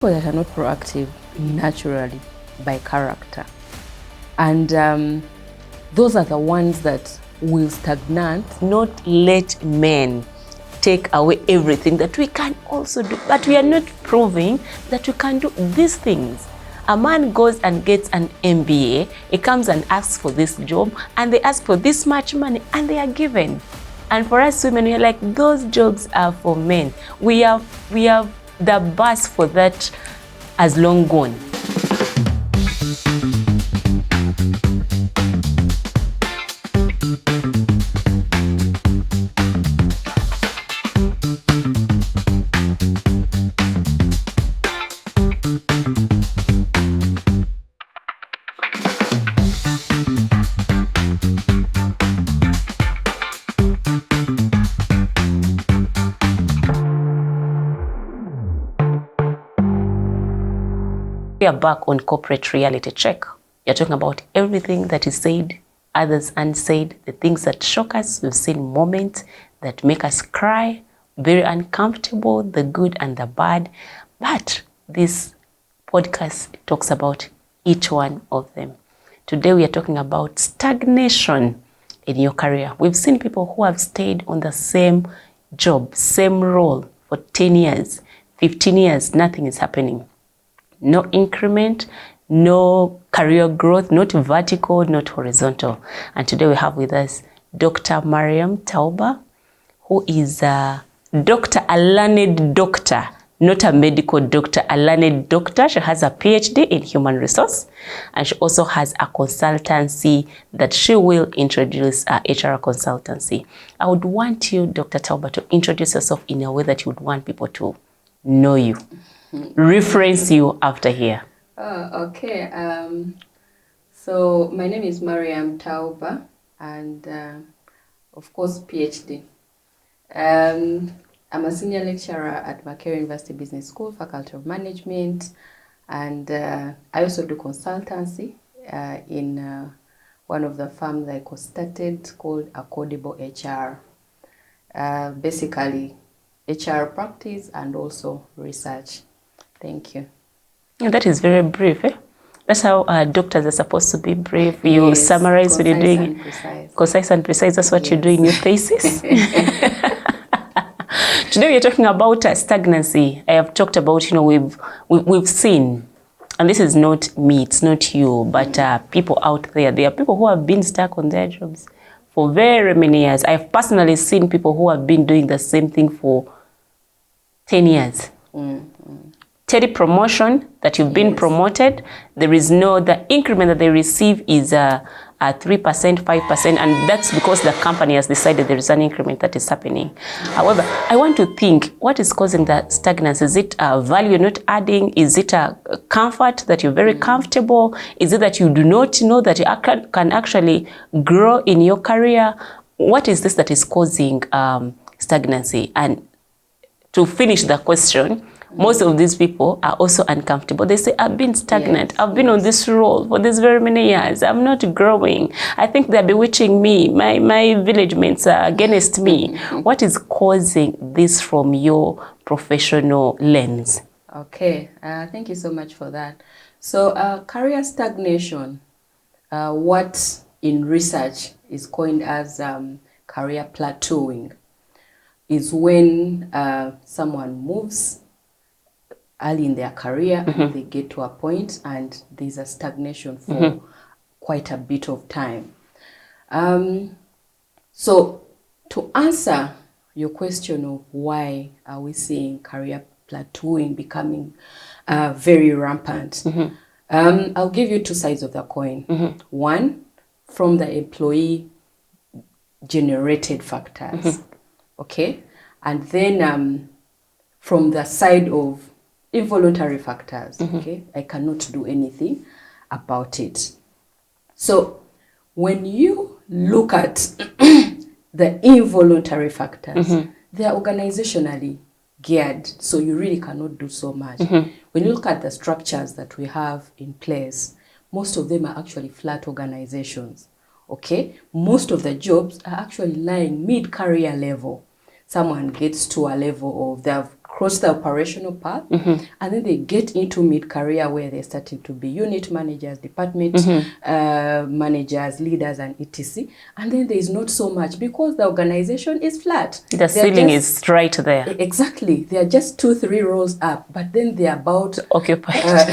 People that are not proactive naturally by character, and those are the ones that will stagnate. Not let men take away everything that we can also do, but we are not proving that we can do these things. A man goes and gets an MBA, he comes and asks for this job, and they ask for this much money, and they are given. And for us women, we are like, those jobs are for men. We have the bus for that has long gone. We are back on Corporate Reality Check. You're talking about everything that is said, others unsaid, the things that shock us. We've seen moments that make us cry, very uncomfortable, the good and the bad. But this podcast talks about each one of them. Today we are talking about stagnation in your career. We've seen people who have stayed on the same job, same role for 10 years, 15 years, nothing is happening. No increment, no career growth, not vertical, not horizontal. And today we have with us Dr. Mariam Tauba, who is a doctor, a learned doctor, not a medical doctor, a learned doctor. She has a PhD in human resource, and she also has a consultancy that she will introduce, HR consultancy. I would want you, Dr. Tauba, to introduce yourself in a way that you would want people to know you. Reference you after here. Okay. So my name is Mariam Tauba, and of course PhD. I'm a senior lecturer at Career University Business School, Faculty of Management, and I also do consultancy in one of the firms I co-started called Affordable HR. Basically, HR practice and also research. Thank you. Yeah, that is very brief. That's how doctors are supposed to be brief. You Yes, summarize what you're doing. and precise. Concise and precise. That's what you do in your thesis. Today we are talking about stagnancy. I have talked about, we've seen, and this is not me, it's not you, but people out there. There are people who have been stuck on their jobs for very many years. I've personally seen people who have been doing the same thing for 10 years. Steady promotion, that you've been promoted, there is the increment that they receive is 3%, 5%, and that's because the company has decided there is an increment that is happening. However, I want to think, what is causing that stagnance? Is it a value you're not adding? Is it a comfort that you're very comfortable? Is it that you do not know that you can actually grow in your career? What is this that is causing stagnancy? And to finish the question, most of these people are also uncomfortable. They say, I've been stagnant. I've been on this role for this very many years. I'm not growing. I think they're bewitching me. My village mates are against me. What is causing this from your professional lens? Okay, thank you so much for that. So career stagnation, what in research is coined as career plateauing, is when someone moves early in their career and they get to a point and there's a stagnation for quite a bit of time. So to answer your question of why are we seeing career plateauing becoming very rampant, I'll give you two sides of the coin. One, from the employee generated factors, okay? And then from the side of involuntary factors, okay? I cannot do anything about it. So when you look at the involuntary factors, they are organizationally geared, so you really cannot do so much. When you look at the structures that we have in place, most of them are actually flat organizations, okay? Most of the jobs are actually lying mid-career level. Someone gets to a level of, they have cross the operational path, and then they get into mid-career where they're starting to be unit managers, department managers, leaders, and etc. And then there is not so much because the organization is flat. The ceiling is right there. Exactly. They are just 2-3 rows up, but then they're about occupied.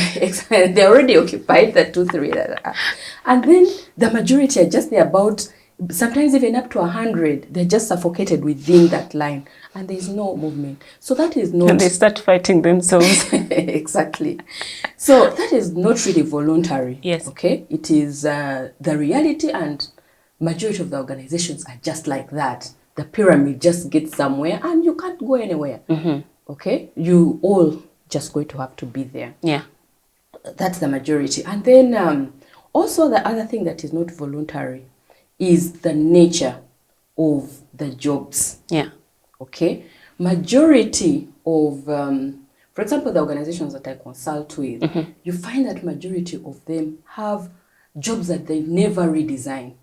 They're already occupied, the 2-3 that are up. And then the majority are just there about, sometimes even up to 100. They're just suffocated within that line, and there's no movement. So that is not... And they start fighting themselves. Exactly. So that is not really voluntary. Yes. Okay? It is the reality, and majority of the organizations are just like that. The pyramid just gets somewhere, and you can't go anywhere. Okay? You all just going to have to be there. Yeah. That's the majority. And then also the other thing that is not voluntary is the nature of the jobs. Yeah. Okay? Majority of, for example, the organizations that I consult with, you find that majority of them have jobs that they never redesign.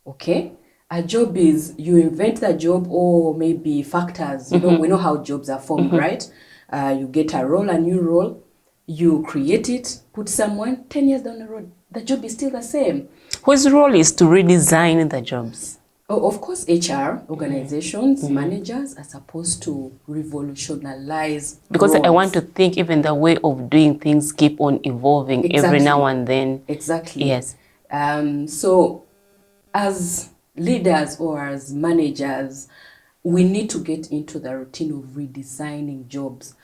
Okay? A job is, you invent the job, or maybe factors. You know, we know how jobs are formed, right? You get a role, a new role, you create it, put someone, 10 years down the road, the job is still the same. Whose role is to redesign the jobs? Oh, of course, HR, organizations, managers are supposed to revolutionize Because roles. I want to think even the way of doing things keep on evolving every now and then. Exactly. Yes. So as leaders or as managers, we need to get into the routine of redesigning jobs,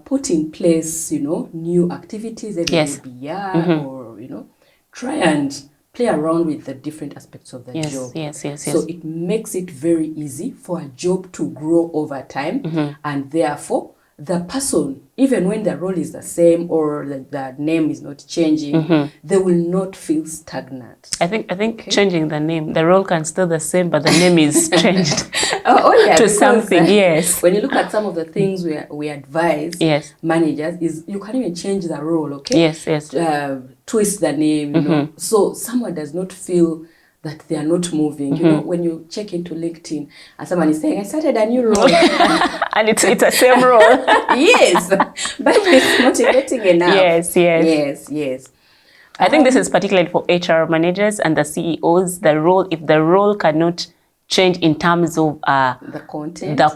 put in place, you know, new activities every year, or, you know, try and play around with the different aspects of the job. Yes. So it makes it very easy for a job to grow over time, and therefore the person, even when the role is the same or the name is not changing, they will not feel stagnant. I think changing the name, the role can still the same, but the name is changed yeah, to something. Yes. When you look at some of the things we advise managers, is you can even change the role. Okay. Yes. Twist the name. You know, so someone does not feel that they are not moving. You know, when you check into LinkedIn and someone is saying, I started a new role. And it's the same role. Yes, but it's motivating enough. Yes. I think this is particularly for HR managers and the CEOs. If the role cannot change in terms of the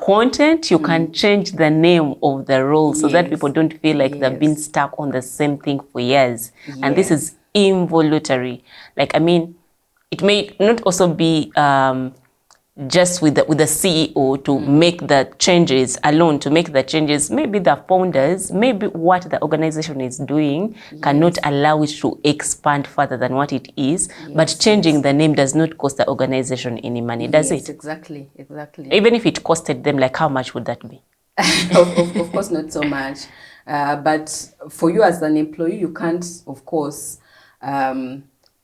content, you can change the name of the role so that people don't feel like they've been stuck on the same thing for years. And this is involuntary. Like, I mean, it may not also be just with the CEO to make the changes alone, to make the changes. Maybe the founders, maybe what the organization is doing cannot allow it to expand further than what it is. But changing the name does not cost the organization any money, does it? Exactly. Even if it costed them, like, how much would that be? Of course, not so much. But for you as an employee, you can't, of course,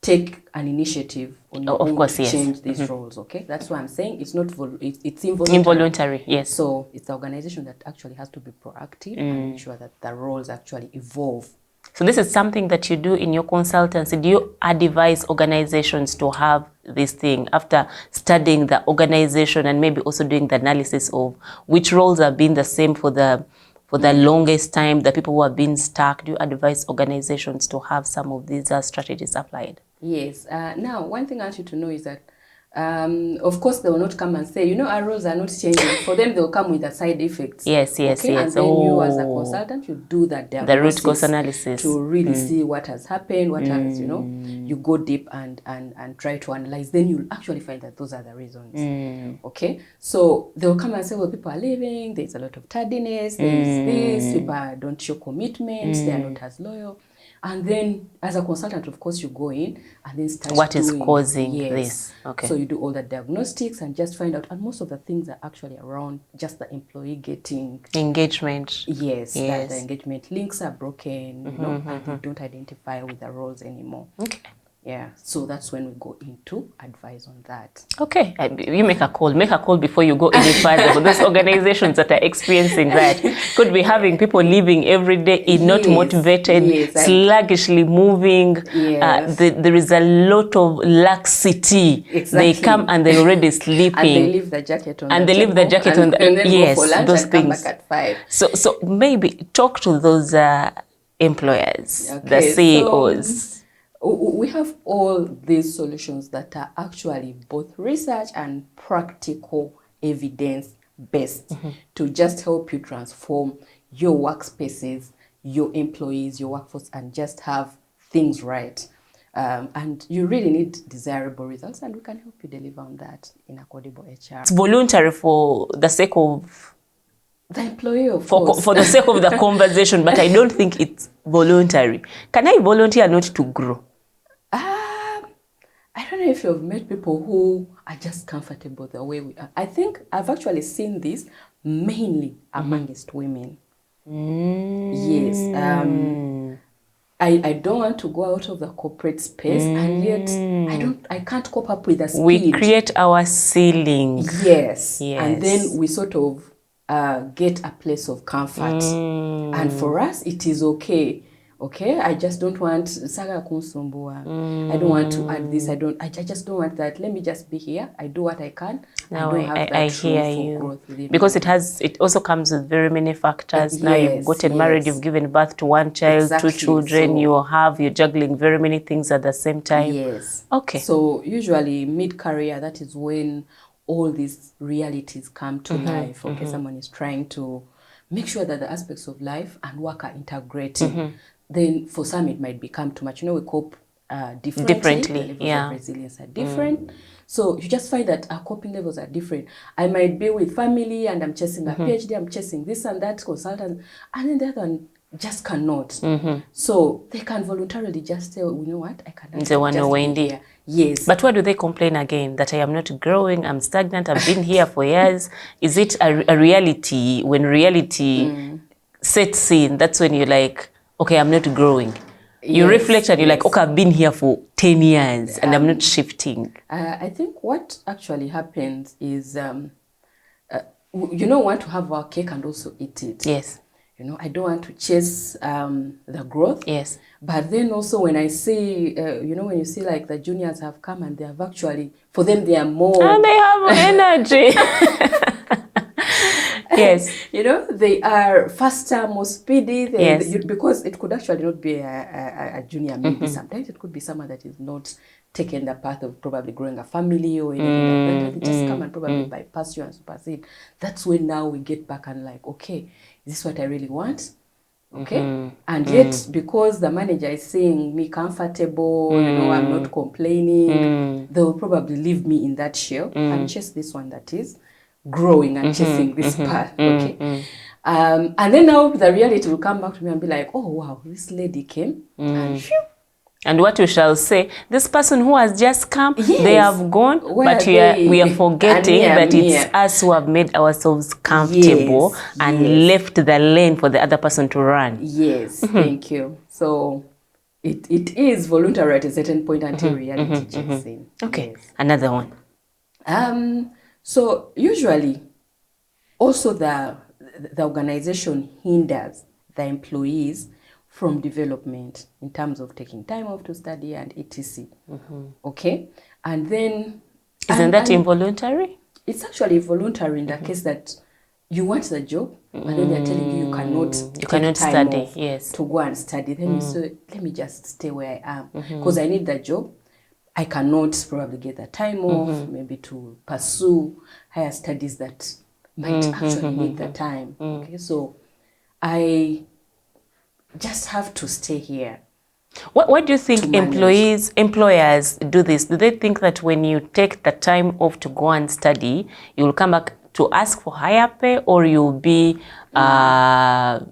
take an initiative on your own to change these roles. Okay, that's why I'm saying it's not it's involuntary. Yes. So it's the organization that actually has to be proactive and ensure that the roles actually evolve. So this is something that you do in your consultancy. Do you advise organizations to have this thing after studying the organization and maybe also doing the analysis of which roles have been the same for the longest time, the people who have been stuck? Do you advise organizations to have some of these strategies applied? Yes. Now, one thing I want you to know is that, of course, they will not come and say, you know, our roles are not changing. For them, they will come with the side effects. Yes. And then you, as a consultant, you do that the root cause analysis to really see what has happened, what has, you know, you go deep and try to analyze. Then you'll actually find that those are the reasons. Okay? So they will come and say, well, people are leaving, there's a lot of tardiness, there's this, people don't show commitment, they are not as loyal. And then, as a consultant, of course, you go in and then start what is causing this. Okay. So you do all the diagnostics and just find out. And most of the things are actually around just the employee getting engagement. Yes. That the engagement links are broken, you know, and they don't identify with the roles anymore. Okay. Yeah, so that's when we go into advice on that. Okay, you make a call. Make a call before you go any further. For those organizations that are experiencing that, could be having people leaving every day, not motivated, sluggishly moving. Yes. There is a lot of laxity. Exactly. They come and they're already sleeping. And they leave the jacket on and the they leave the jacket on the and then yes, go for lunch those and things. come back at 5. So maybe talk to those employers, the CEOs. So, we have all these solutions that are actually both research and practical evidence-based to just help you transform your workspaces, your employees, your workforce, and just have things right. And you really need desirable results, and we can help you deliver on that in Accordable HR. It's voluntary for the sake of the employee, of course. For the sake of the conversation, but I don't think it's voluntary. Can I volunteer not to grow? I don't know if you've met people who are just comfortable the way we are. I think I've actually seen this mainly amongst women. Yes. I don't want to go out of the corporate space, and yet I can't cope up with the speed. We create our ceiling. Yes. And then we sort of get a place of comfort. And for us, it is okay. Okay, I just don't want saga kunsumbua. I don't want to add this. I just don't want that. Let me just be here. I do what I can. Now I don't have that hear room for you. growth Because it also comes with very many factors. Now you've gotten married, you've given birth to one child, 2 children, so you're juggling very many things at the same time. Yes. Okay. So usually mid-career, that is when all these realities come to life. Okay, someone is trying to make sure that the aspects of life and work are integrating. Then for some it might become too much. You know, we cope differently. The levels of resilience are different. So you just find that our coping levels are different. I might be with family and I'm chasing a PhD, I'm chasing this and that consultant, and then the other one just cannot. So they can voluntarily just say, you know what, I cannot just be here. Yes. But why do they complain again? That I am not growing, I'm stagnant, I've been here for years. Is it a reality? When reality sets in, that's when you're like, okay, I'm not growing. You reflect and you're like, okay, I've been here for 10 years and I'm not shifting. I think what actually happens is, you know, want to have our cake and also eat it. Yes. You know, I don't want to chase the growth. Yes. But then also when I see, you know, when you see like the juniors have come and they have actually, for them they are more. And they have energy. Yes. You know, they are faster, more speedy. Because it could actually not be a junior, maybe sometimes it could be someone that is not taking the path of probably growing a family or anything like that. They just come and probably bypass you and supersede. That's when now we get back and like, okay, is this what I really want? Okay. And yet, because the manager is saying me comfortable, you know, I'm not complaining, they'll probably leave me in that shell and chase this one that is growing and chasing this path. Okay. And then now the reality will come back to me and be like, oh wow, this lady came and phew. And what we shall say, this person who has just come, they have gone, but we are forgetting that it's us who have made ourselves comfortable and left the lane for the other person to run. Yes, thank you. So it is voluntary at a certain point until reality checks in. Okay, another one. So usually, also the organization hinders the employees from development in terms of taking time off to study and etc. Okay, and then isn't that involuntary? It's actually voluntary in the case that you want the job, but then they're telling you you cannot study. To go and study. Then you say, let me just stay where I am because I need the job. I cannot probably get the time off, maybe to pursue higher studies that might actually need the time. Okay, so I just have to stay here. Why do you think employers do this? Do they think that when you take the time off to go and study, you will come back to ask for higher pay, or you'll be what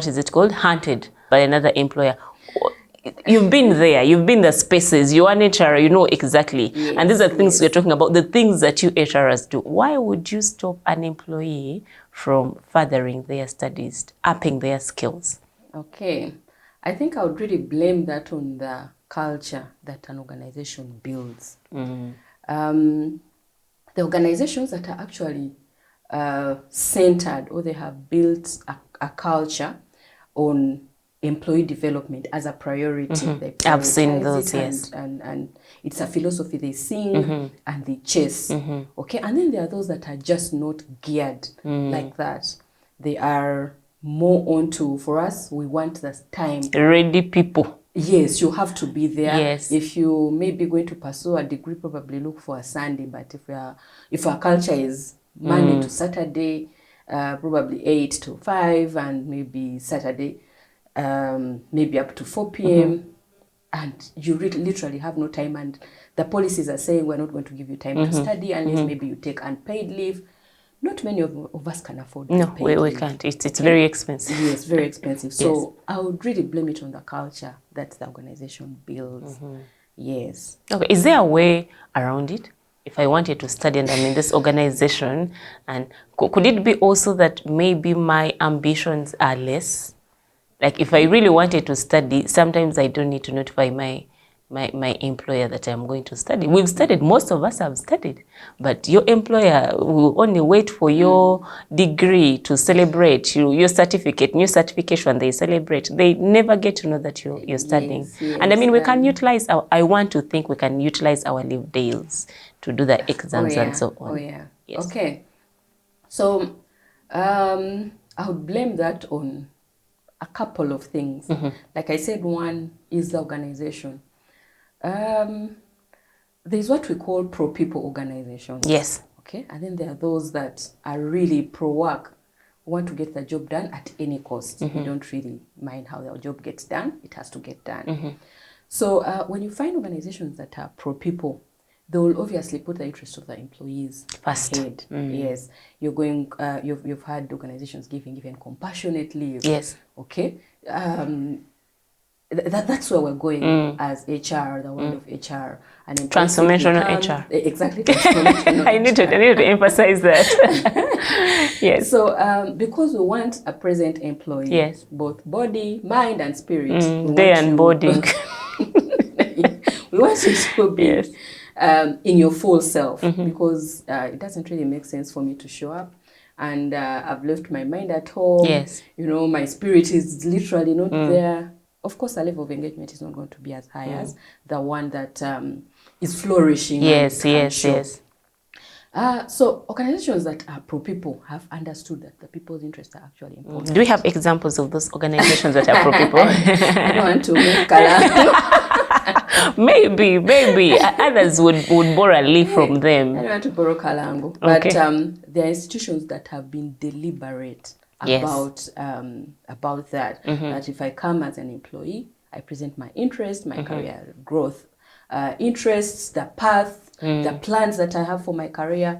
is it called, hunted by another employer? You've been there, you've been the spaces, you are an HR, you know exactly. And these are things we're talking about, the things that you HRers do. Why would you stop an employee from furthering their studies, upping their skills? Okay. I think I would really blame that on the culture that an organization builds. The organizations that are actually centered, or they have built a culture on employee development as a priority. They I've seen prioritize those, it, yes. and it's a philosophy they sing and they chase. Okay, and then there are those that are just not geared like that. They are more onto, for us, we want the time. Ready people. Yes, you have to be there. Yes. If you may be going to pursue a degree, probably look for a Sunday. But if our culture is Monday to Saturday, probably 8 to 5, and maybe Saturday, maybe up to 4 p.m. And you literally have no time. And the policies are saying we're not going to give you time to study unless maybe you take unpaid leave. Not many of us can afford No, unpaid we leave. can't. It's very expensive. Yes, very expensive. So I would really blame it on the culture that the organization builds. Yes. Okay, is there a way around it? If I wanted to study and I'm in this organization, and could it be also that maybe my ambitions are less? Like if I really wanted to study, sometimes I don't need to notify my employer that I'm going to study. We've studied, most of us have studied, but your employer will only wait for your degree to celebrate your certificate, new certification they celebrate. They never get to know that you're studying. Yes, And I mean, we can utilize I want to think we can utilize our leave days to do the exams and so on. Oh yeah. Yes. Okay. So I would blame that on a couple of things. Like I said, one is the organization. There's what we call pro-people organizations. Yes. Okay, and then there are those that are really pro-work, want to get the job done at any cost. We don't really mind how the job gets done. It has to get done. So when you find organizations that are pro-people, they will obviously put the interest of the employees First. ahead. Yes, you're going. You've had organizations giving even compassionate leave. Yes. Okay. That's where we're going as HR, the world of HR. And Transformational HR. Exactly. Transformational I need to emphasize that. Yes. So because we want a present employee, yes, both body, mind, and spirit. Day and boarding. We want you to be yes, in your full self, because it doesn't really make sense for me to show up and I've left my mind at home. Yes. You know, my spirit is literally not there. Of course, the level of engagement is not going to be as high as the one that is flourishing. Yes, yes. So organizations that are pro-people have understood that the people's interests are actually important. Do we have examples of those organizations that are pro-people? I don't want to make color. Maybe. Others would borrow a leaf from them. I don't want to borrow kalango. But there are institutions that have been deliberate about that. That if I come as an employee, I present my interest, my career growth interests, the path, the plans that I have for my career.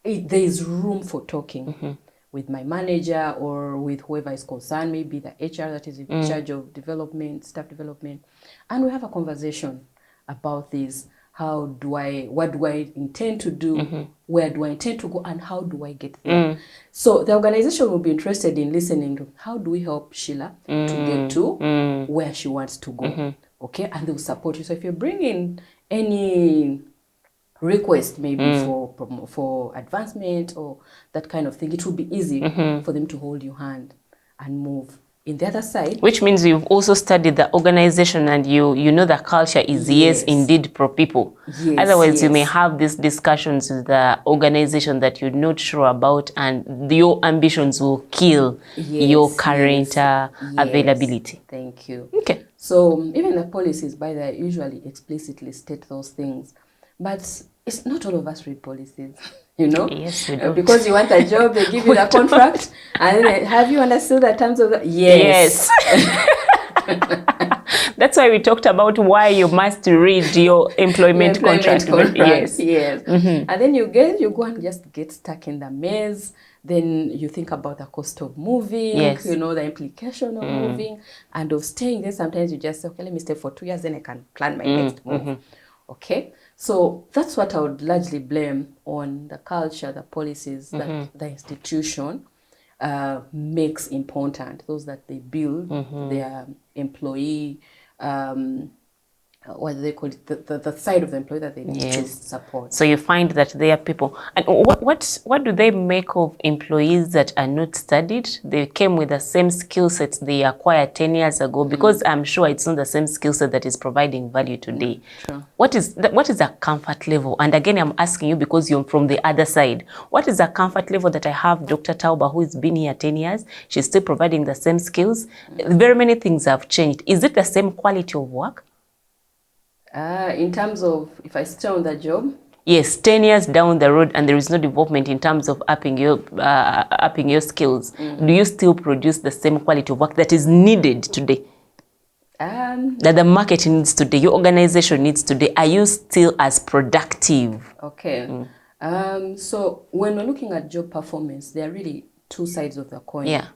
There is room for talking with my manager or with whoever is concerned, maybe the HR that is in charge of development, staff development, and we have a conversation about this. What do I intend to do? Where do I intend to go? And how do I get there? So the organization will be interested in listening to how do we help Sheila to get to where she wants to go. Okay, and they will support you. So if you bring in any request, maybe for advancement or that kind of thing, it will be easy for them to hold your hand and move. In the other side, which means you've also studied the organization and you know the culture is yes indeed pro-people. Otherwise, you may have these discussions with the organization that you're not sure about, and your ambitions will kill your current availability. Thank you. Okay. So even the policies, by the usually explicitly state those things, but it's not all of us read policies. You know, yes, we do. Because you want a job, they give you the contract, and then have you understood the terms of the? Yes. That's why we talked about why you must read your employment contract. Yes. And then you go and just get stuck in the maze. Then you think about the cost of moving, you know, the implication of moving and of staying there. Sometimes you just say, okay, let me stay for 2 years, then I can plan my next move. Okay. So that's what I would largely blame on the culture, the policies that the institution makes important, those that they build, their employee what do they call it, the side of the employee that they need to support. So you find that they are people. And what do they make of employees that are not studied? They came with the same skill sets they acquired 10 years ago, because I'm sure it's not the same skill set that is providing value today. Sure. What is a comfort level? And again, I'm asking you because you're from the other side. What is a comfort level that I have Dr. Tauba, who has been here 10 years? She's still providing the same skills. Very many things have changed. Is it the same quality of work? In terms of if I stay on the job? Yes, 10 years down the road and there is no development in terms of upping your skills. Do you still produce the same quality of work that is needed today? That the market needs today, your organization needs today? Are you still as productive? Okay. So when we're looking at job performance, there are really two sides of the coin. Yeah.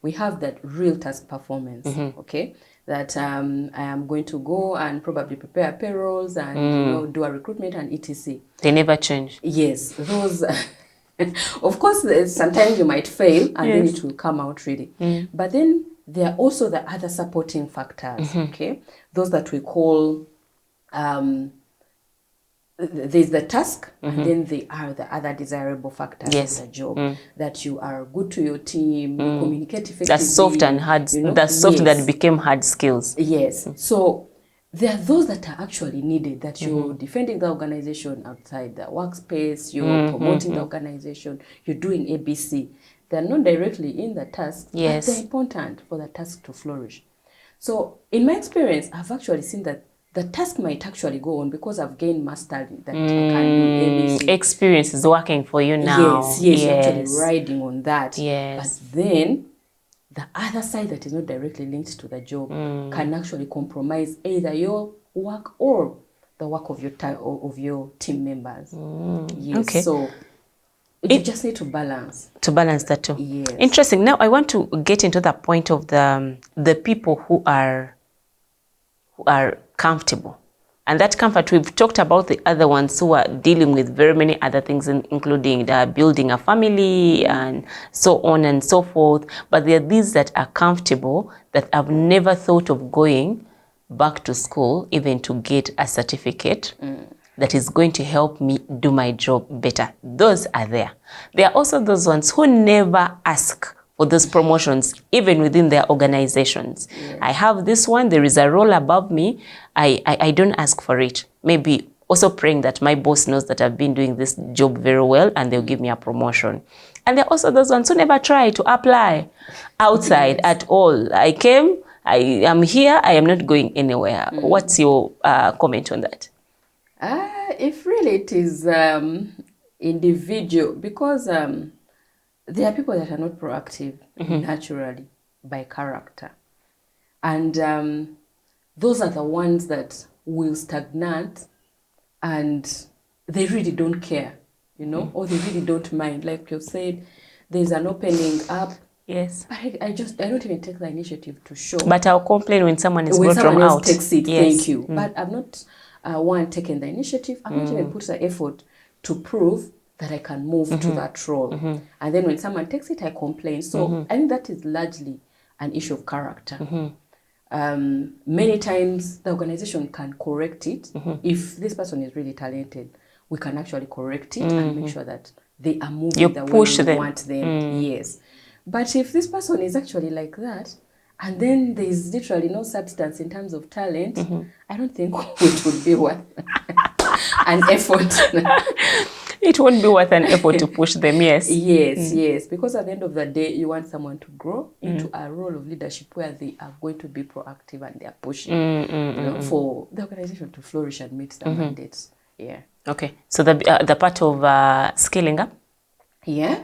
We have that real task performance, okay? That I am going to go and probably prepare payrolls and you know, do a recruitment and etc. They never change. Yes, those. Of course, sometimes you might fail and then it will come out really. But then there are also the other supporting factors, okay? Those that we call, there's the task and then there are the other desirable factors of the job. That you are good to your team, you communicate effectively. That's soft and hard, you know? That's soft that became hard skills. Yes, so there are those that are actually needed, that you're defending the organization outside the workspace, you're promoting the organization, you're doing ABC. They're not directly in the task, but they're important for the task to flourish. So in my experience, I've actually seen that the task might actually go on because I've gained mastery that I can do ABC. Experience is working for you now. Yes, you're actually riding on that. Yes. But then the other side that is not directly linked to the job can actually compromise either your work or the work of your team members. Yes. Okay. So you just need to balance. To balance that too. Yes. Interesting. Now I want to get into the point of the people who are comfortable. And that comfort, we've talked about the other ones who are dealing with very many other things, including building a family and so on and so forth. But there are these that are comfortable, that I've never thought of going back to school, even to get a certificate that is going to help me do my job better. Those are there. There are also those ones who never ask for those promotions, even within their organizations. Yes. I have this one, there is a role above me, I don't ask for it. Maybe also praying that my boss knows that I've been doing this job very well and they'll give me a promotion. And there are also those ones who never try to apply outside at all. I came, I am here, I am not going anywhere. What's your comment on that? If really it is individual, because there are people that are not proactive naturally by character. And those are the ones that will stagnate and they really don't care, you know, or they really don't mind. Like you said, there's an opening up. Yes. But I don't even take the initiative to show. But I'll complain when someone is brought from out. When someone else takes it, yes. Thank you. But I'm not one taking the initiative. I'm not even put the effort to prove that I can move to that role. And then when someone takes it, I complain. So I think that is largely an issue of character. Many times the organization can correct it. If this person is really talented, we can actually correct it and make sure that they are moving the way we want them. Yes. But if this person is actually like that, and then there is literally no substance in terms of talent, I don't think it would be worth an effort. It won't be worth an effort to push them, yes. Yes, because at the end of the day, you want someone to grow into a role of leadership where they are going to be proactive and they are pushing for the organization to flourish and meet the mandates. Yeah. Okay, so the part of scaling up? Yeah.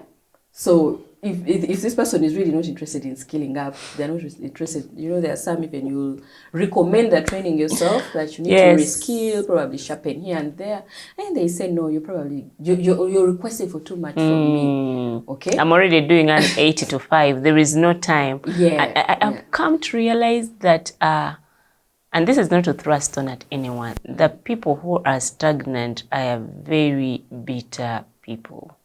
So if this person is really not interested in scaling up, they're not interested, you know, there are some even you'll recommend the training yourself, that you need to reskill, probably sharpen here and there, and they say no, you're requesting for too much from me. Okay, I'm already doing an 80 to 5. There is no time. I've come to realize that and this is not to thrust on at anyone, the people who are stagnant are very bitter people.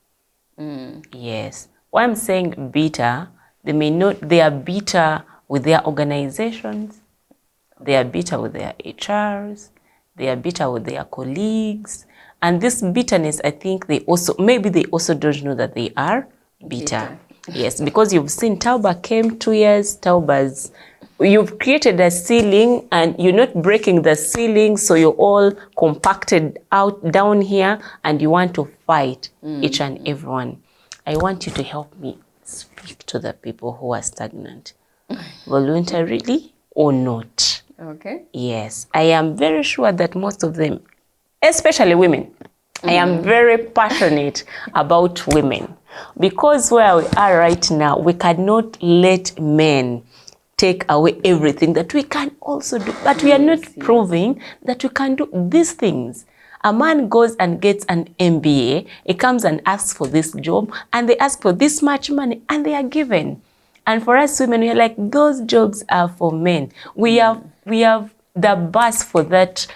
Yes. Why I'm saying bitter, they are bitter with their organizations, they are bitter with their HRs, They are bitter with their colleagues. And this bitterness, I think maybe they also don't know that they are bitter. Yes, because you've seen Tauba came 2 years, Tauba's, you've created a ceiling and you're not breaking the ceiling, so you're all compacted out down here and you want to fight each and everyone. I want you to help me speak to the people who are stagnant, voluntarily or not. Okay. Yes, I am very sure that most of them, especially women, I am very passionate about women, because where we are right now, we cannot let men take away everything that we can also do. But we are not proving that we can do these things. A man goes and gets an MBA, he comes and asks for this job, and they ask for this much money, and they are given. And for us women, we are like, those jobs are for men. We have the bus for that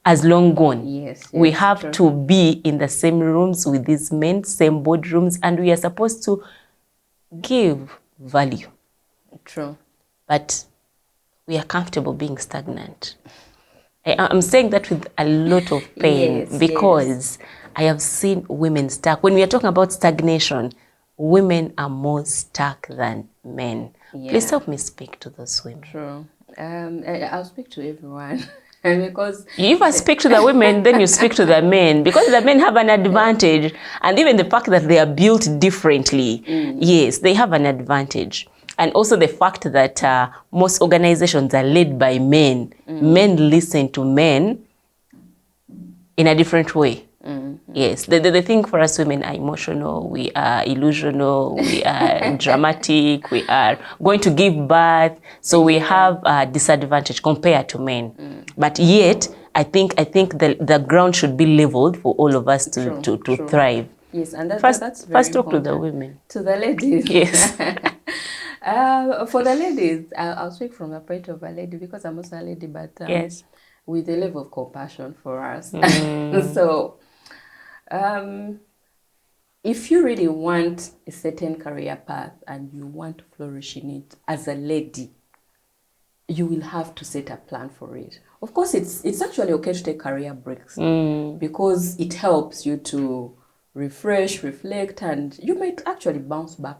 as long gone. Yes, we have to be in the same rooms with these men, same boardrooms, and we are supposed to give value. True. But we are comfortable being stagnant. I'm saying that with a lot of pain, because I have seen women stuck. When we are talking about stagnation, women are more stuck than men. Please help me speak to those women. True. I'll speak to everyone. Because if I speak to the women, then you speak to the men, because the men have an advantage, and even the fact that they are built differently, yes, they have an advantage. And also the fact that most organizations are led by men. Men listen to men in a different way. Yes, the thing for us women are emotional, we are illusional, we are dramatic, we are going to give birth, so we have a disadvantage compared to men. But yet, I think the ground should be leveled for all of us to thrive. Yes, and that's very first talk important. to the women. To the ladies. Yes. For the ladies, I'll speak from the point of a lady, because I'm also a lady, but yes, with a level of compassion for us. So, if you really want a certain career path and you want to flourish in it as a lady, you will have to set a plan for it. Of course, it's actually okay to take career breaks, because it helps you to refresh, reflect, and you might actually bounce back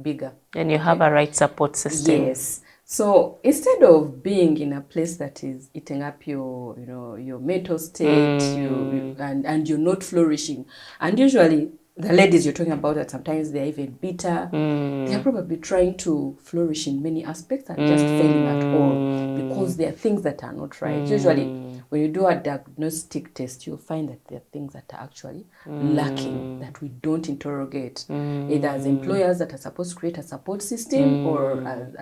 bigger. And you have a right support system. Yes. So instead of being in a place that is eating up your mental state, and you're not flourishing, and usually the ladies you're talking about that sometimes they're even bitter, they're probably trying to flourish in many aspects and just failing at all, because there are things that are not right. Usually when you do a diagnostic test, you'll find that there are things that are actually lacking, that we don't interrogate, either as employers that are supposed to create a support system, or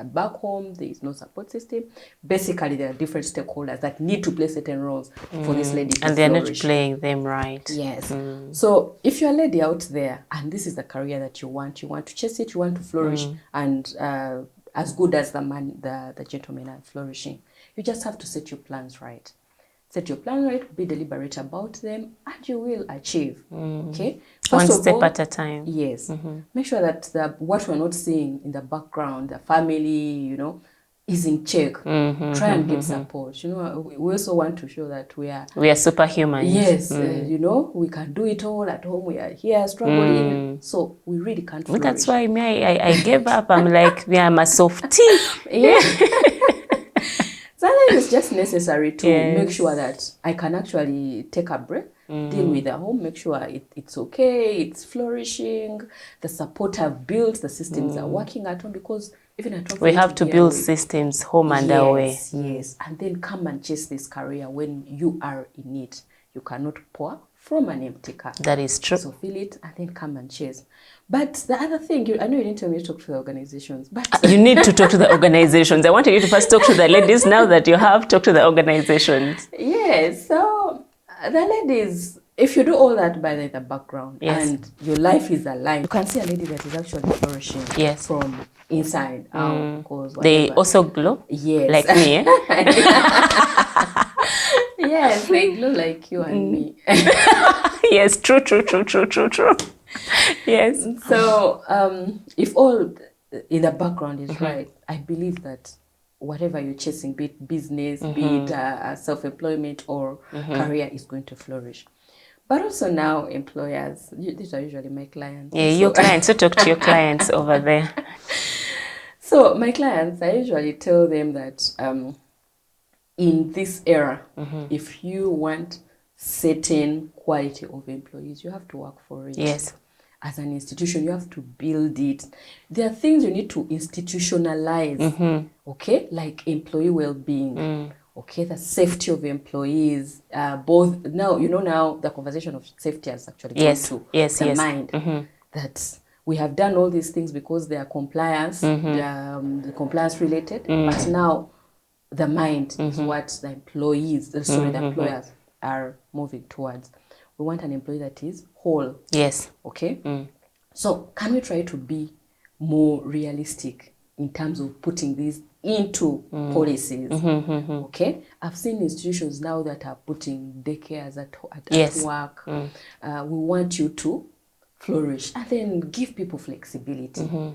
back home there is no support system. Basically, there are different stakeholders that need to play certain roles for this lady to and they're flourish. not playing them right. Yes. So if you're a lady out there and this is the career that you want to chase it, you want to flourish, and as good as the gentlemen are flourishing, you just have to set your plans right. Set your plan right, be deliberate about them, and you will achieve. Okay? One step at a time. Yes. Make sure that what we're not seeing in the background, the family, is in check. Try and get support. We also want to show that we are superhuman. Yes. We can do it all at home. We are here struggling. So we really can't flourish. That's why I gave up. I'm like, I'm a softie. Yeah. Sometimes it's just necessary to make sure that I can actually take a break, deal with the home, make sure it's okay, it's flourishing, the support I've built, the systems are working at home, because even at home, we have to build systems home and away. Yes, and then come and chase this career when you are in it. You cannot pour from an empty cup. That is true. So feel it and then come and chase. But the other thing, I know you didn't tell me to talk to the organizations, but you need to talk to the organizations. I wanted you to first talk to the ladies. Now that you have, talk to the organizations. Yes. So the ladies, if you do all that by the background, and your life is aligned, you can see a lady that is actually flourishing from inside out. Because they also glow. Yes. Like me. Yes, they glow like you and me. Yes, true. Yes. So if all in the background is right, I believe that whatever you're chasing, be it business, be it self-employment or career, is going to flourish. But also now employers, these are usually my clients. Yeah, your clients. So talk to your clients over there. So my clients, I usually tell them that in this era, if you want certain quality of employees, you have to work for it. Yes. As an institution, you have to build it. There are things you need to institutionalize, okay? Like employee well-being, okay? The safety of employees, both, now, now the conversation of safety has actually gone to the mind. That we have done all these things because they are compliance, the compliance related, but now the mind is what the employees, the employers are moving towards. We want an employee that is whole. Yes. Okay? So can we try to be more realistic in terms of putting these into policies? Okay? I've seen institutions now that are putting daycares at work. We want you to flourish and then give people flexibility.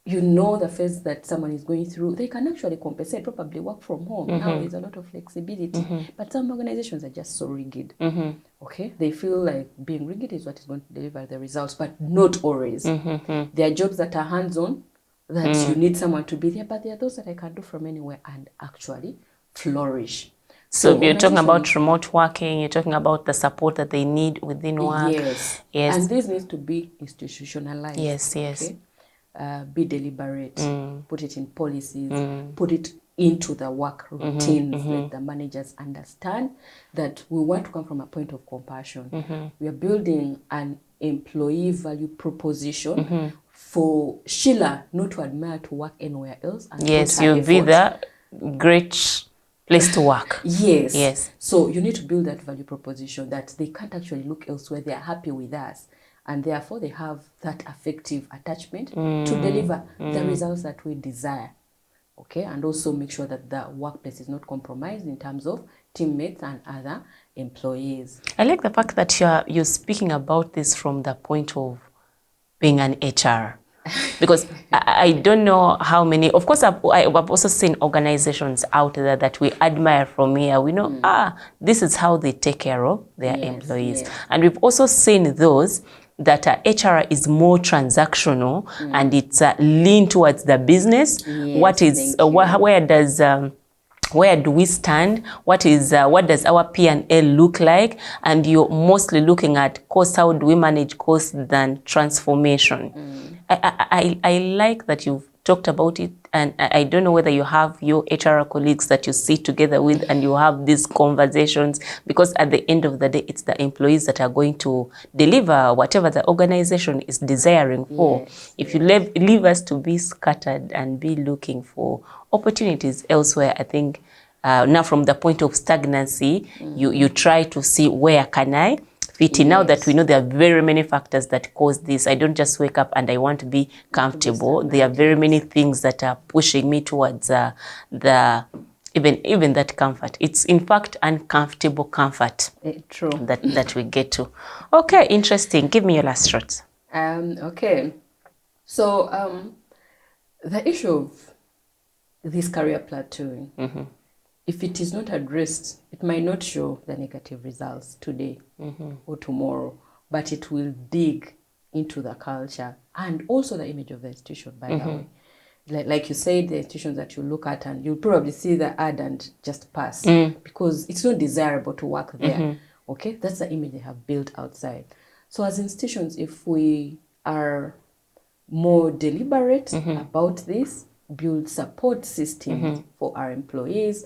You know the phase that someone is going through, they can actually compensate, probably work from home. Now there's a lot of flexibility. But some organizations are just so rigid. Okay? They feel like being rigid is what is going to deliver the results, but not always. There are jobs that are hands-on, that you need someone to be there, but there are those that I can do from anywhere and actually flourish. So you're talking about remote working, you're talking about the support that they need within work. Yes. And this needs to be institutionalized. Yes. Okay? Be deliberate, put it in policies, put it into the work routines, let the managers understand that we want to come from a point of compassion. We are building an employee value proposition for Sheila not to admire to work anywhere else. And yes, you'll be the great place to work. Yes. So you need to build that value proposition that they can't actually look elsewhere. They are happy with us. And therefore, they have that affective attachment to deliver the results that we desire. Okay? And also make sure that the workplace is not compromised in terms of teammates and other employees. I like the fact that you're speaking about this from the point of being an HR. Because I don't know how many, of course, I've also seen organizations out there that we admire from here. We know, this is how they take care of their employees. And we've also seen those that HR is more transactional and it's lean towards the business. What is where do we stand? What does our P&L look like? And you're mostly looking at cost. How do we manage cost than transformation? I like that you've talked about it, and I don't know whether you have your HR colleagues that you sit together with and you have these conversations, because at the end of the day, it's the employees that are going to deliver whatever the organization is desiring for. If you leave us to be scattered and be looking for opportunities elsewhere, I think now from the point of stagnancy, you try to see where can I fit in. Now that we know there are very many factors that cause this, I don't just wake up and I want to be comfortable. There are very many things that are pushing me towards even that comfort. It's in fact uncomfortable comfort. True. That we get to. Okay, interesting. Give me your last thoughts. Okay. So the issue of this career plateauing, if it is not addressed, it might not show the negative results today or tomorrow, but it will dig into the culture and also the image of the institution, by the way. Like you said, the institutions that you look at, and you'll probably see the ad and just pass because it's not desirable to work there. Okay? That's the image they have built outside. So as institutions, if we are more deliberate about this, build support systems for our employees,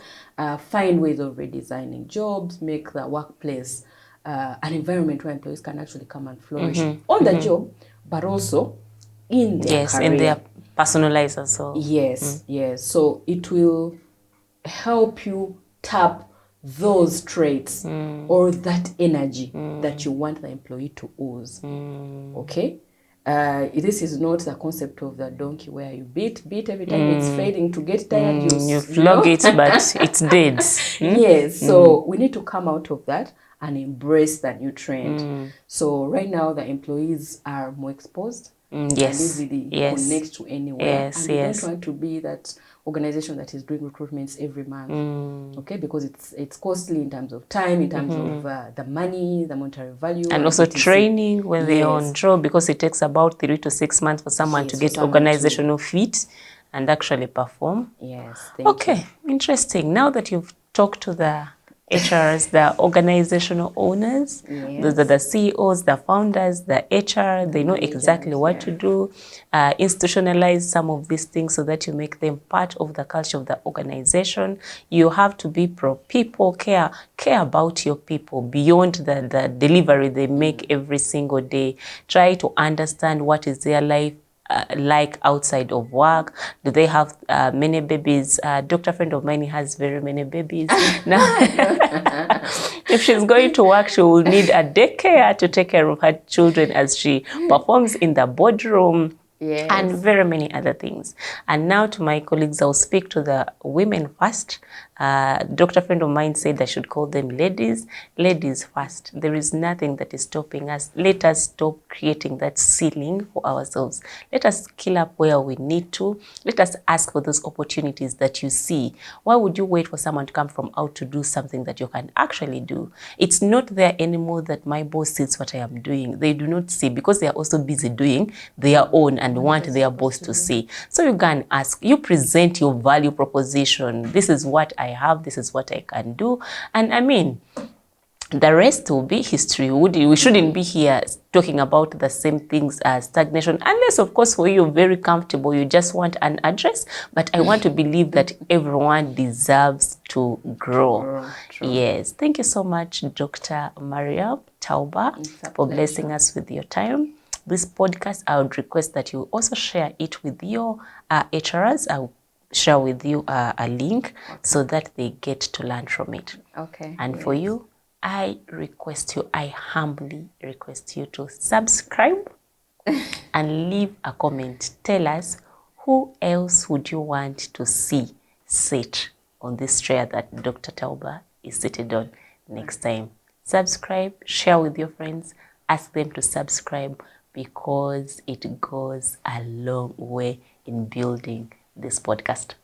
find ways of redesigning jobs, make the workplace an environment where employees can actually come and flourish on the job, but also in their career. In their personal lives also. Yes. So it will help you tap those traits or that energy that you want the employee to ooze. Okay? This is not the concept of the donkey where you beat every time it's fading to get tired. You flog it, but it's dead. Yes, so we need to come out of that and embrace that new trend. So right now the employees are more exposed and easily connect to anywhere. And we don't want to be that organization that is doing recruitments every month, okay, because it's costly in terms of time, in terms of the money, the monetary value, and also etc. training when they're on job, because it takes about 3 to 6 months for someone to get organizational fit and actually perform. Yes, Okay, interesting. Now that you've talked to the HRs, the organizational owners, those are the CEOs, the founders, the HR, they know exactly what to do, institutionalize some of these things so that you make them part of the culture of the organization. You have to be pro-people, care about your people beyond the delivery they make every single day. Try to understand what is their life like outside of work. Do they have many babies? Doctor friend of mine has very many babies. Now, if she's going to work, she will need a daycare to take care of her children as she performs in the boardroom. Yes. And very many other things. And now to my colleagues, I'll speak to the women first. Doctor friend of mine said I should call them ladies. Ladies first. There is nothing that is stopping us. Let us stop creating that ceiling for ourselves. Let us scale up where we need to. Let us ask for those opportunities that you see. Why would you wait for someone to come from out to do something that you can actually do? It's not there anymore that my boss sees what I am doing. They do not see, because they are also busy doing their own and want their boss to see. So you can ask, you present your value proposition. This is what I have, this is what I can do. And I mean, the rest will be history. We shouldn't be here talking about the same things as stagnation, unless, of course, for you, you're very comfortable, you just want an address. But I want to believe that everyone deserves to grow. Yes. Thank you so much, Dr. Maria Tauba, for blessing us with your time. This podcast, I would request that you also share it with your HRs. I'll share with you a link so that they get to learn from it. Okay. And for you, I humbly request you to subscribe and leave a comment. Tell us, who else would you want to see sit on this chair that Dr. Tauba is seated on next time? Subscribe, share with your friends, ask them to subscribe, because it goes a long way in building this podcast.